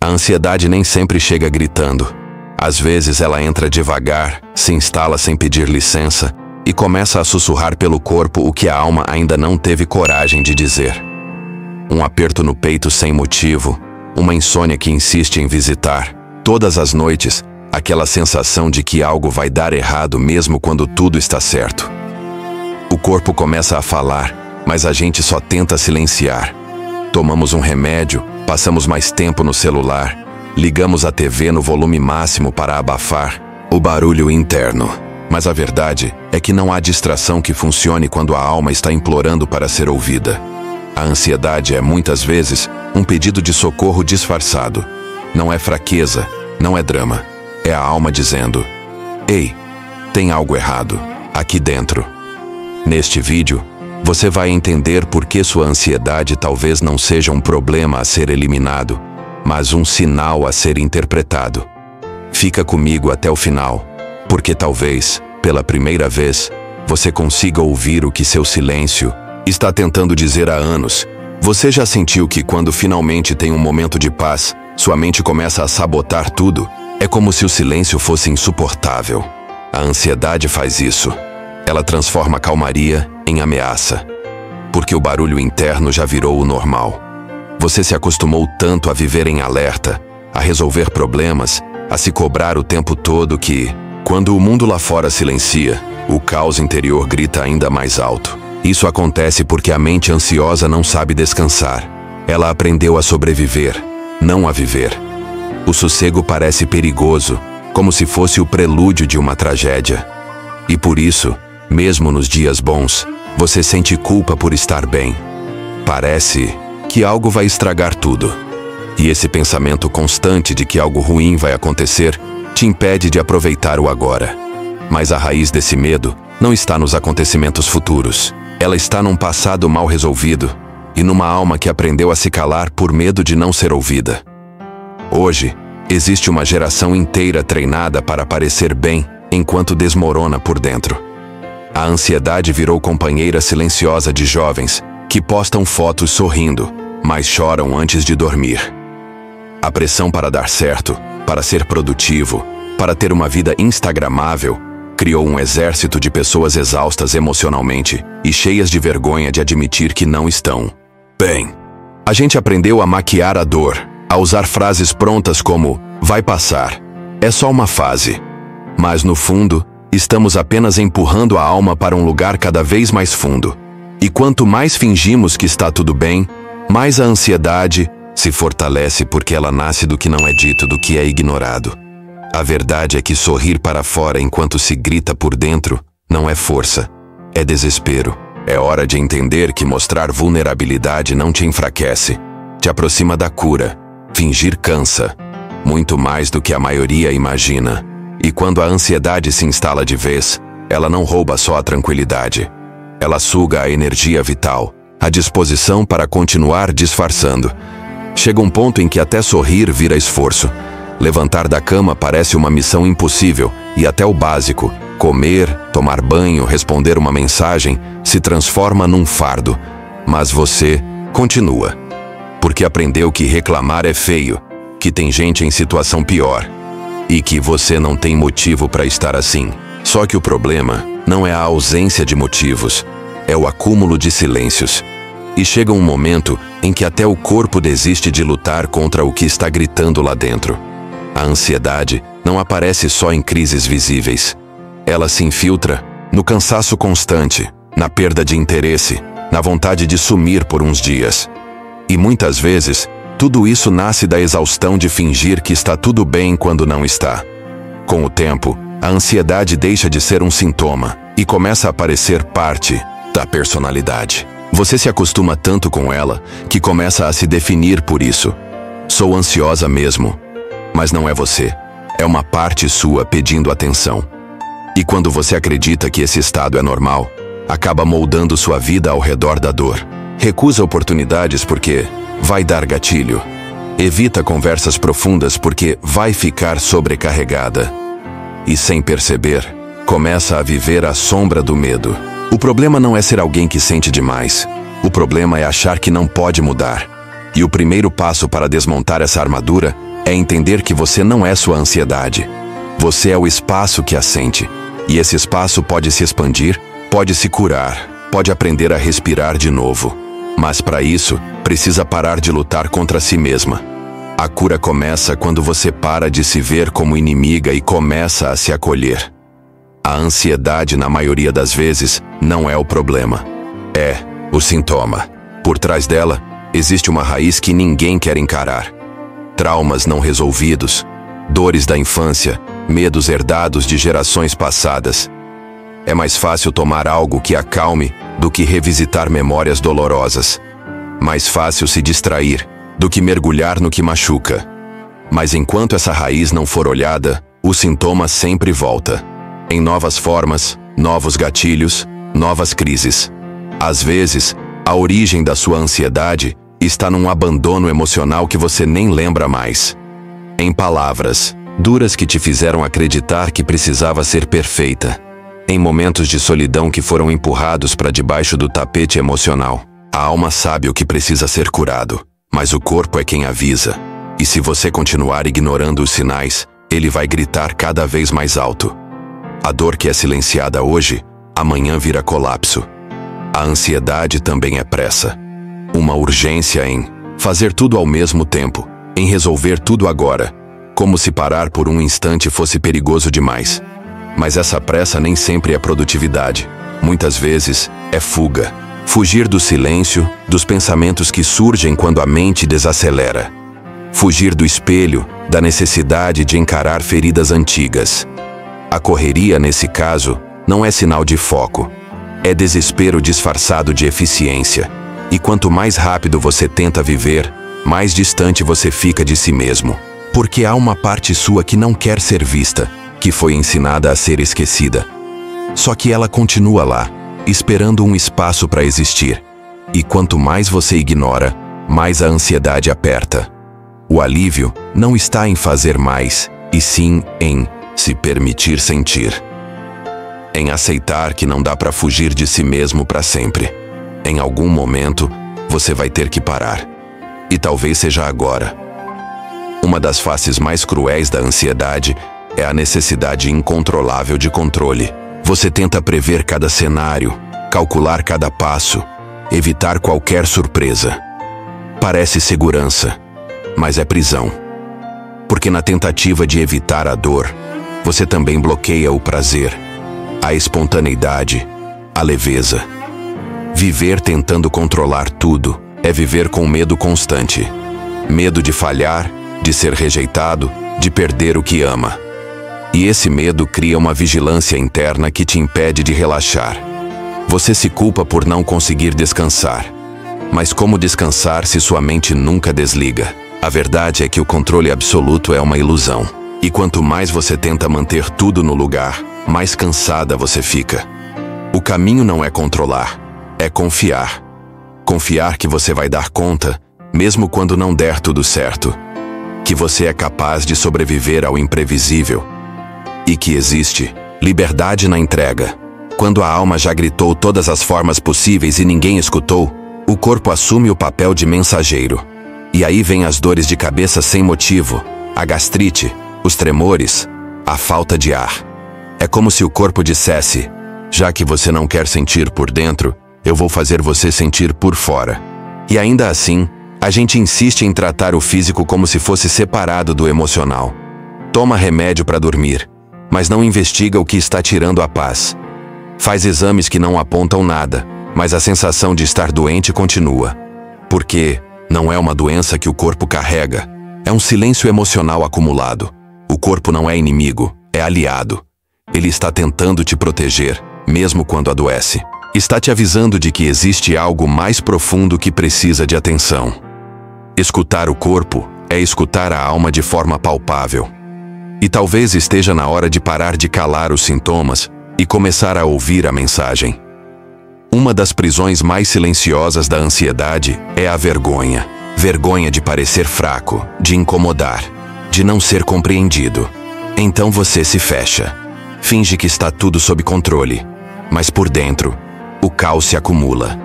A ansiedade nem sempre chega gritando. Às vezes ela entra devagar, se instala sem pedir licença e começa a sussurrar pelo corpo o que a alma ainda não teve coragem de dizer. Um aperto no peito sem motivo, uma insônia que insiste em visitar. Todas as noites, aquela sensação de que algo vai dar errado mesmo quando tudo está certo. O corpo começa a falar, mas a gente só tenta silenciar. Tomamos um remédio, passamos mais tempo no celular, ligamos a TV no volume máximo para abafar o barulho interno. Mas a verdade é que não há distração que funcione quando a alma está implorando para ser ouvida. A ansiedade é, muitas vezes, um pedido de socorro disfarçado. Não é fraqueza, não é drama. É a alma dizendo: "Ei, tem algo errado aqui dentro." Neste vídeo, você vai entender por que sua ansiedade talvez não seja um problema a ser eliminado, mas um sinal a ser interpretado. Fica comigo até o final, porque talvez, pela primeira vez, você consiga ouvir o que seu silêncio está tentando dizer há anos. Você já sentiu que quando finalmente tem um momento de paz, sua mente começa a sabotar tudo? É como se o silêncio fosse insuportável. A ansiedade faz isso. Ela transforma a calmaria em ameaça, porque o barulho interno já virou o normal. Você se acostumou tanto a viver em alerta, a resolver problemas, a se cobrar o tempo todo que, quando o mundo lá fora silencia, o caos interior grita ainda mais alto. Isso acontece porque a mente ansiosa não sabe descansar. Ela aprendeu a sobreviver, não a viver. O sossego parece perigoso, como se fosse o prelúdio de uma tragédia. E por isso, mesmo nos dias bons, você sente culpa por estar bem. Parece que algo vai estragar tudo. E esse pensamento constante de que algo ruim vai acontecer te impede de aproveitar o agora. Mas a raiz desse medo não está nos acontecimentos futuros. Ela está num passado mal resolvido e numa alma que aprendeu a se calar por medo de não ser ouvida. Hoje, existe uma geração inteira treinada para parecer bem enquanto desmorona por dentro. A ansiedade virou companheira silenciosa de jovens que postam fotos sorrindo, mas choram antes de dormir. A pressão para dar certo, para ser produtivo, para ter uma vida instagramável, criou um exército de pessoas exaustas emocionalmente e cheias de vergonha de admitir que não estão bem. A gente aprendeu a maquiar a dor, a usar frases prontas como "vai passar", "é só uma fase". Mas no fundo, estamos apenas empurrando a alma para um lugar cada vez mais fundo. E quanto mais fingimos que está tudo bem, mais a ansiedade se fortalece porque ela nasce do que não é dito, do que é ignorado. A verdade é que sorrir para fora enquanto se grita por dentro não é força, é desespero. É hora de entender que mostrar vulnerabilidade não te enfraquece, te aproxima da cura. Fingir cansa, muito mais do que a maioria imagina. E quando a ansiedade se instala de vez, ela não rouba só a tranquilidade. Ela suga a energia vital, a disposição para continuar disfarçando. Chega um ponto em que até sorrir vira esforço. Levantar da cama parece uma missão impossível e até o básico, comer, tomar banho, responder uma mensagem, se transforma num fardo. Mas você continua, porque aprendeu que reclamar é feio, que tem gente em situação pior e que você não tem motivo para estar assim. Só que o problema não é a ausência de motivos, é o acúmulo de silêncios. E chega um momento em que até o corpo desiste de lutar contra o que está gritando lá dentro. A ansiedade não aparece só em crises visíveis. Ela se infiltra no cansaço constante, na perda de interesse, na vontade de sumir por uns dias. E muitas vezes, tudo isso nasce da exaustão de fingir que está tudo bem quando não está. Com o tempo, a ansiedade deixa de ser um sintoma e começa a parecer parte da personalidade. Você se acostuma tanto com ela que começa a se definir por isso. Sou ansiosa mesmo. Mas não é você. É uma parte sua pedindo atenção. E quando você acredita que esse estado é normal, acaba moldando sua vida ao redor da dor. Recusa oportunidades porque vai dar gatilho. Evita conversas profundas porque vai ficar sobrecarregada. E sem perceber, começa a viver à sombra do medo. O problema não é ser alguém que sente demais. O problema é achar que não pode mudar. E o primeiro passo para desmontar essa armadura É entender que você não é sua ansiedade. Você é o espaço que a sente. E esse espaço pode se expandir, pode se curar, pode aprender a respirar de novo. Mas para isso, precisa parar de lutar contra si mesma. A cura começa quando você para de se ver como inimiga e começa a se acolher. A ansiedade, na maioria das vezes, não é o problema. É o sintoma. Por trás dela, existe uma raiz que ninguém quer encarar. Traumas não resolvidos, dores da infância, medos herdados de gerações passadas. É mais fácil tomar algo que acalme do que revisitar memórias dolorosas. Mais fácil se distrair do que mergulhar no que machuca. Mas enquanto essa raiz não for olhada, o sintoma sempre volta. Em novas formas, novos gatilhos, novas crises. Às vezes, a origem da sua ansiedade está num abandono emocional que você nem lembra mais. Em palavras duras que te fizeram acreditar que precisava ser perfeita. Em momentos de solidão que foram empurrados para debaixo do tapete emocional. A alma sabe o que precisa ser curado, mas o corpo é quem avisa. E se você continuar ignorando os sinais, ele vai gritar cada vez mais alto. A dor que é silenciada hoje, amanhã vira colapso. A ansiedade também é pressa. Uma urgência em fazer tudo ao mesmo tempo, em resolver tudo agora, como se parar por um instante fosse perigoso demais. Mas essa pressa nem sempre é produtividade. Muitas vezes é fuga. Fugir do silêncio, dos pensamentos que surgem quando a mente desacelera. Fugir do espelho, da necessidade de encarar feridas antigas. A correria, nesse caso, não é sinal de foco. É desespero disfarçado de eficiência. E quanto mais rápido você tenta viver, mais distante você fica de si mesmo. Porque há uma parte sua que não quer ser vista, que foi ensinada a ser esquecida. Só que ela continua lá, esperando um espaço para existir. E quanto mais você ignora, mais a ansiedade aperta. O alívio não está em fazer mais, e sim em se permitir sentir. Em aceitar que não dá para fugir de si mesmo para sempre. Em algum momento, você vai ter que parar. E talvez seja agora. Uma das faces mais cruéis da ansiedade é a necessidade incontrolável de controle. Você tenta prever cada cenário, calcular cada passo, evitar qualquer surpresa. Parece segurança, mas é prisão. Porque na tentativa de evitar a dor, você também bloqueia o prazer, a espontaneidade, a leveza. Viver tentando controlar tudo é viver com medo constante. Medo de falhar, de ser rejeitado, de perder o que ama. E esse medo cria uma vigilância interna que te impede de relaxar. Você se culpa por não conseguir descansar. Mas como descansar se sua mente nunca desliga? A verdade é que o controle absoluto é uma ilusão. E quanto mais você tenta manter tudo no lugar, mais cansada você fica. O caminho não é controlar, é confiar. Confiar que você vai dar conta, mesmo quando não der tudo certo. Que você é capaz de sobreviver ao imprevisível. E que existe liberdade na entrega. Quando a alma já gritou todas as formas possíveis e ninguém escutou, o corpo assume o papel de mensageiro. E aí vem as dores de cabeça sem motivo, a gastrite, os tremores, a falta de ar. É como se o corpo dissesse: já que você não quer sentir por dentro, eu vou fazer você sentir por fora. E ainda assim, a gente insiste em tratar o físico como se fosse separado do emocional. Toma remédio para dormir, mas não investiga o que está tirando a paz. Faz exames que não apontam nada, mas a sensação de estar doente continua. Porque não é uma doença que o corpo carrega, é um silêncio emocional acumulado. O corpo não é inimigo, é aliado. Ele está tentando te proteger, mesmo quando adoece. Está te avisando de que existe algo mais profundo que precisa de atenção. Escutar o corpo é escutar a alma de forma palpável. E talvez esteja na hora de parar de calar os sintomas e começar a ouvir a mensagem. Uma das prisões mais silenciosas da ansiedade é a vergonha. Vergonha de parecer fraco, de incomodar, de não ser compreendido. Então você se fecha. Finge que está tudo sob controle. Mas por dentro, o caos se acumula.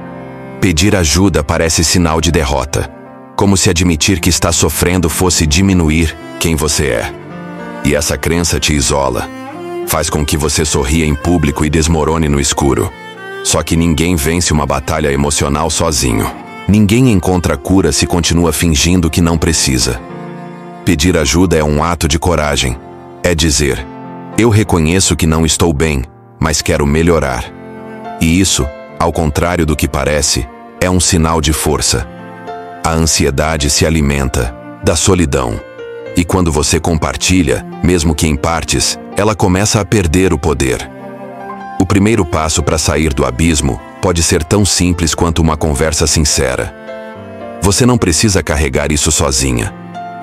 Pedir ajuda parece sinal de derrota. Como se admitir que está sofrendo fosse diminuir quem você é. E essa crença te isola. Faz com que você sorria em público e desmorone no escuro. Só que ninguém vence uma batalha emocional sozinho. Ninguém encontra cura se continua fingindo que não precisa. Pedir ajuda é um ato de coragem. É dizer: eu reconheço que não estou bem, mas quero melhorar. E isso, ao contrário do que parece, é um sinal de força. A ansiedade se alimenta da solidão. E quando você compartilha, mesmo que em partes, ela começa a perder o poder. O primeiro passo para sair do abismo pode ser tão simples quanto uma conversa sincera. Você não precisa carregar isso sozinha.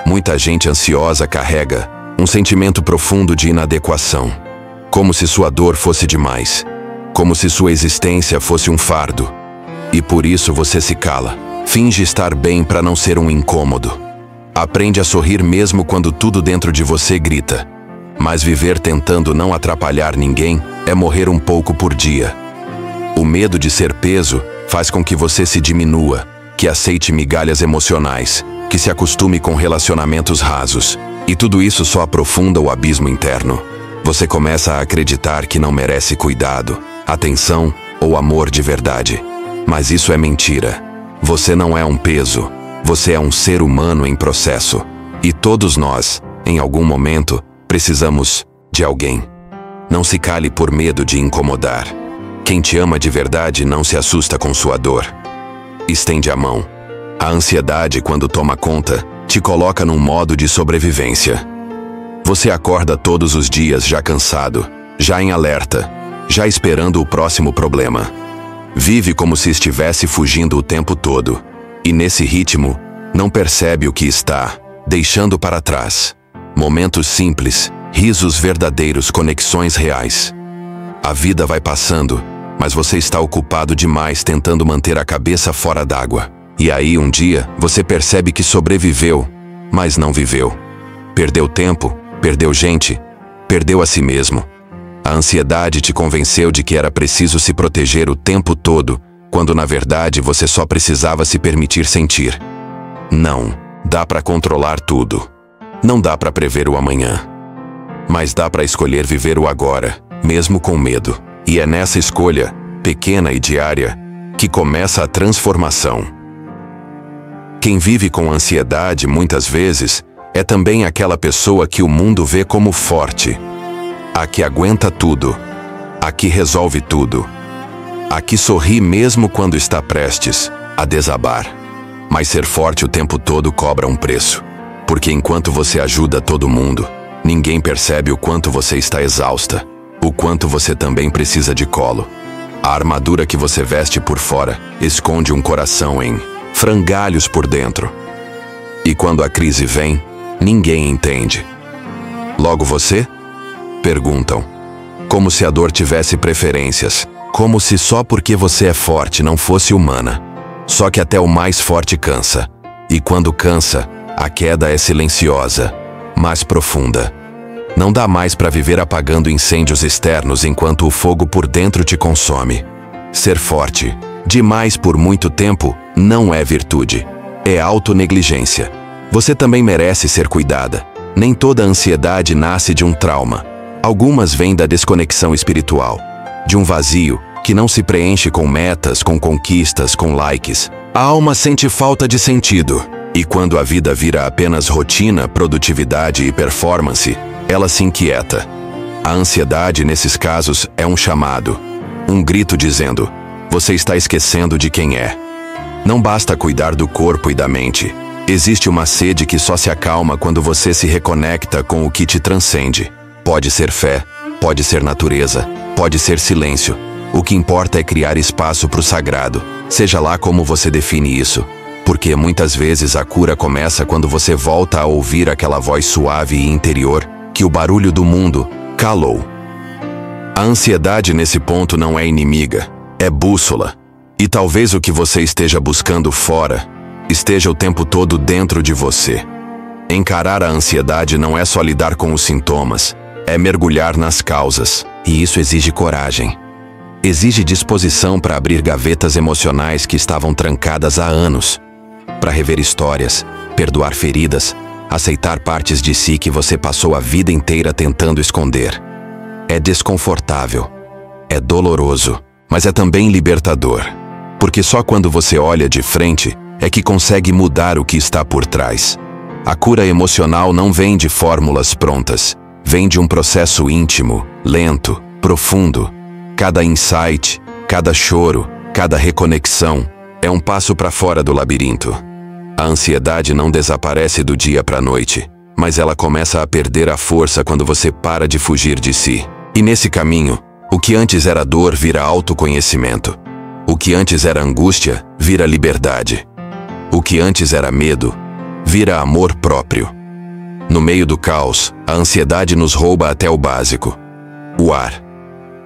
Muita gente ansiosa carrega um sentimento profundo de inadequação. Como se sua dor fosse demais. Como se sua existência fosse um fardo. E por isso você se cala. Finge estar bem para não ser um incômodo. Aprende a sorrir mesmo quando tudo dentro de você grita. Mas viver tentando não atrapalhar ninguém é morrer um pouco por dia. O medo de ser peso faz com que você se diminua, que aceite migalhas emocionais, que se acostume com relacionamentos rasos. E tudo isso só aprofunda o abismo interno. Você começa a acreditar que não merece cuidado, atenção ou amor de verdade. Mas isso é mentira. Você não é um peso. Você é um ser humano em processo. E todos nós, em algum momento, precisamos de alguém. Não se cale por medo de incomodar. Quem te ama de verdade não se assusta com sua dor. Estende a mão. A ansiedade, quando toma conta, te coloca num modo de sobrevivência. Você acorda todos os dias já cansado, já em alerta, já esperando o próximo problema. Vive como se estivesse fugindo o tempo todo. E nesse ritmo, não percebe o que está deixando para trás. Momentos simples, risos verdadeiros, conexões reais. A vida vai passando, mas você está ocupado demais tentando manter a cabeça fora d'água. E aí um dia, você percebe que sobreviveu, mas não viveu. Perdeu tempo, perdeu gente, perdeu a si mesmo. A ansiedade te convenceu de que era preciso se proteger o tempo todo, quando na verdade você só precisava se permitir sentir. Não, dá para controlar tudo. Não dá para prever o amanhã. Mas dá para escolher viver o agora, mesmo com medo. E é nessa escolha, pequena e diária, que começa a transformação. Quem vive com ansiedade, muitas vezes, é também aquela pessoa que o mundo vê como forte. A que aguenta tudo. A que resolve tudo. A que sorri mesmo quando está prestes a desabar. Mas ser forte o tempo todo cobra um preço. Porque enquanto você ajuda todo mundo, ninguém percebe o quanto você está exausta. O quanto você também precisa de colo. A armadura que você veste por fora esconde um coração em frangalhos por dentro. E quando a crise vem, ninguém entende. Logo você? Perguntam. Como se a dor tivesse preferências. Como se só porque você é forte não fosse humana. Só que até o mais forte cansa. E quando cansa, a queda é silenciosa, mas profunda. Não dá mais para viver apagando incêndios externos enquanto o fogo por dentro te consome. Ser forte, demais por muito tempo, não é virtude. É autonegligência. Você também merece ser cuidada. Nem toda ansiedade nasce de um trauma. Algumas vêm da desconexão espiritual. De um vazio que não se preenche com metas, com conquistas, com likes. A alma sente falta de sentido. E quando a vida vira apenas rotina, produtividade e performance, ela se inquieta. A ansiedade, nesses casos, é um chamado. Um grito dizendo: você está esquecendo de quem é. Não basta cuidar do corpo e da mente. Existe uma sede que só se acalma quando você se reconecta com o que te transcende. Pode ser fé, pode ser natureza, pode ser silêncio. O que importa é criar espaço para o sagrado, seja lá como você define isso. Porque muitas vezes a cura começa quando você volta a ouvir aquela voz suave e interior que o barulho do mundo calou. A ansiedade nesse ponto não é inimiga, é bússola. E talvez o que você esteja buscando fora esteja o tempo todo dentro de você. Encarar a ansiedade não é só lidar com os sintomas, é mergulhar nas causas. E isso exige coragem. Exige disposição para abrir gavetas emocionais que estavam trancadas há anos. Para rever histórias, perdoar feridas, aceitar partes de si que você passou a vida inteira tentando esconder. É desconfortável, é doloroso, mas é também libertador. Porque só quando você olha de frente é que consegue mudar o que está por trás. A cura emocional não vem de fórmulas prontas, vem de um processo íntimo, lento, profundo. Cada insight, cada choro, cada reconexão é um passo para fora do labirinto. A ansiedade não desaparece do dia para a noite, mas ela começa a perder a força quando você para de fugir de si. E nesse caminho, o que antes era dor vira autoconhecimento. O que antes era angústia vira liberdade. O que antes era medo vira amor próprio. No meio do caos, a ansiedade nos rouba até o básico: o ar.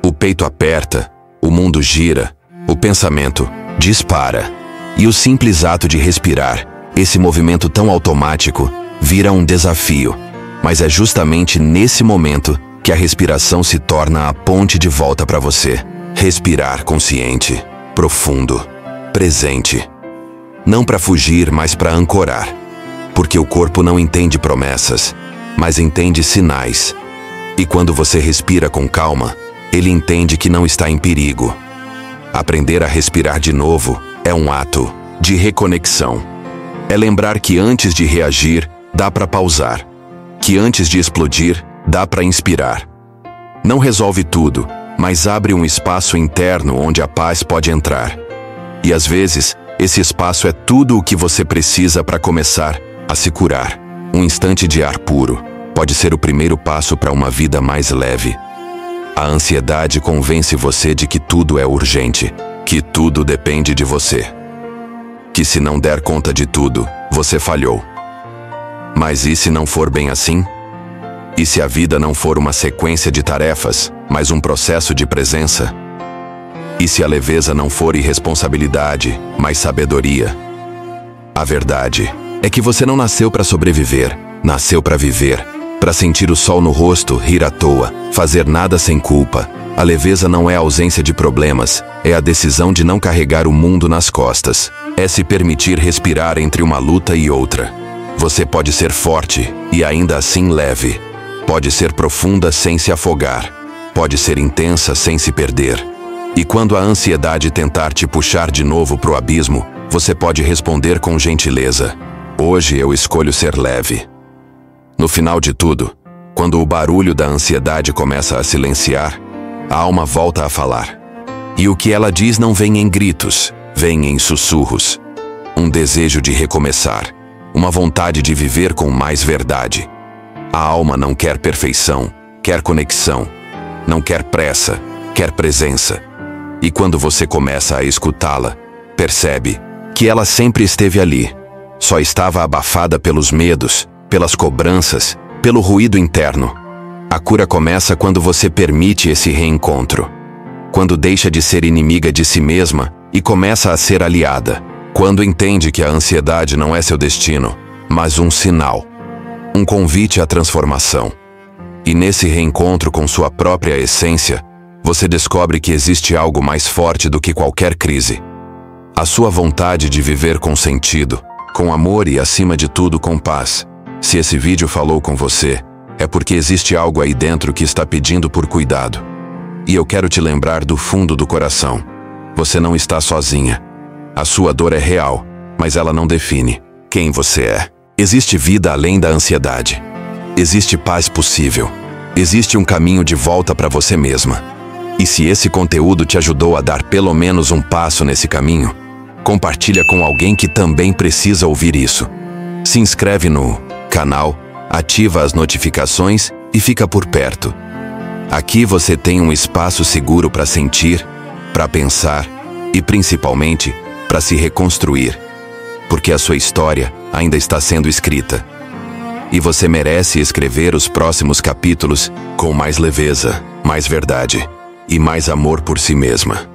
O peito aperta, o mundo gira, o pensamento dispara. E o simples ato de respirar, esse movimento tão automático, vira um desafio. Mas é justamente nesse momento que a respiração se torna a ponte de volta para você. Respirar consciente, profundo, presente. Não para fugir, mas para ancorar. Porque o corpo não entende promessas, mas entende sinais. E quando você respira com calma, ele entende que não está em perigo. Aprender a respirar de novo é um ato de reconexão. É lembrar que antes de reagir, dá para pausar. Que antes de explodir, dá para inspirar. Não resolve tudo, mas abre um espaço interno onde a paz pode entrar. E às vezes, esse espaço é tudo o que você precisa para começar a se curar. Um instante de ar puro pode ser o primeiro passo para uma vida mais leve. A ansiedade convence você de que tudo é urgente, que tudo depende de você. Que se não der conta de tudo, você falhou. Mas e se não for bem assim? E se a vida não for uma sequência de tarefas, mas um processo de presença? E se a leveza não for irresponsabilidade, mas sabedoria? A verdade é que você não nasceu para sobreviver, nasceu para viver. Para sentir o sol no rosto, rir à toa, fazer nada sem culpa. A leveza não é a ausência de problemas, é a decisão de não carregar o mundo nas costas. É se permitir respirar entre uma luta e outra. Você pode ser forte e ainda assim leve. Pode ser profunda sem se afogar. Pode ser intensa sem se perder. E quando a ansiedade tentar te puxar de novo pro abismo, você pode responder com gentileza: hoje eu escolho ser leve. No final de tudo, quando o barulho da ansiedade começa a silenciar, a alma volta a falar. E o que ela diz não vem em gritos, vem em sussurros. Um desejo de recomeçar, uma vontade de viver com mais verdade. A alma não quer perfeição, quer conexão. Não quer pressa, quer presença. E quando você começa a escutá-la, percebe que ela sempre esteve ali. Só estava abafada pelos medos, pelas cobranças, pelo ruído interno. A cura começa quando você permite esse reencontro. Quando deixa de ser inimiga de si mesma e começa a ser aliada. Quando entende que a ansiedade não é seu destino, mas um sinal. Um convite à transformação. E nesse reencontro com sua própria essência, você descobre que existe algo mais forte do que qualquer crise. A sua vontade de viver com sentido, com amor e, acima de tudo, com paz. Se esse vídeo falou com você, é porque existe algo aí dentro que está pedindo por cuidado. E eu quero te lembrar do fundo do coração. Você não está sozinha. A sua dor é real, mas ela não define quem você é. Existe vida além da ansiedade. Existe paz possível. Existe um caminho de volta para você mesma. E se esse conteúdo te ajudou a dar pelo menos um passo nesse caminho, compartilha com alguém que também precisa ouvir isso. Se inscreve no canal, ativa as notificações e fica por perto. Aqui você tem um espaço seguro para sentir, para pensar e principalmente para se reconstruir. Porque a sua história ainda está sendo escrita. E você merece escrever os próximos capítulos com mais leveza, mais verdade e mais amor por si mesma.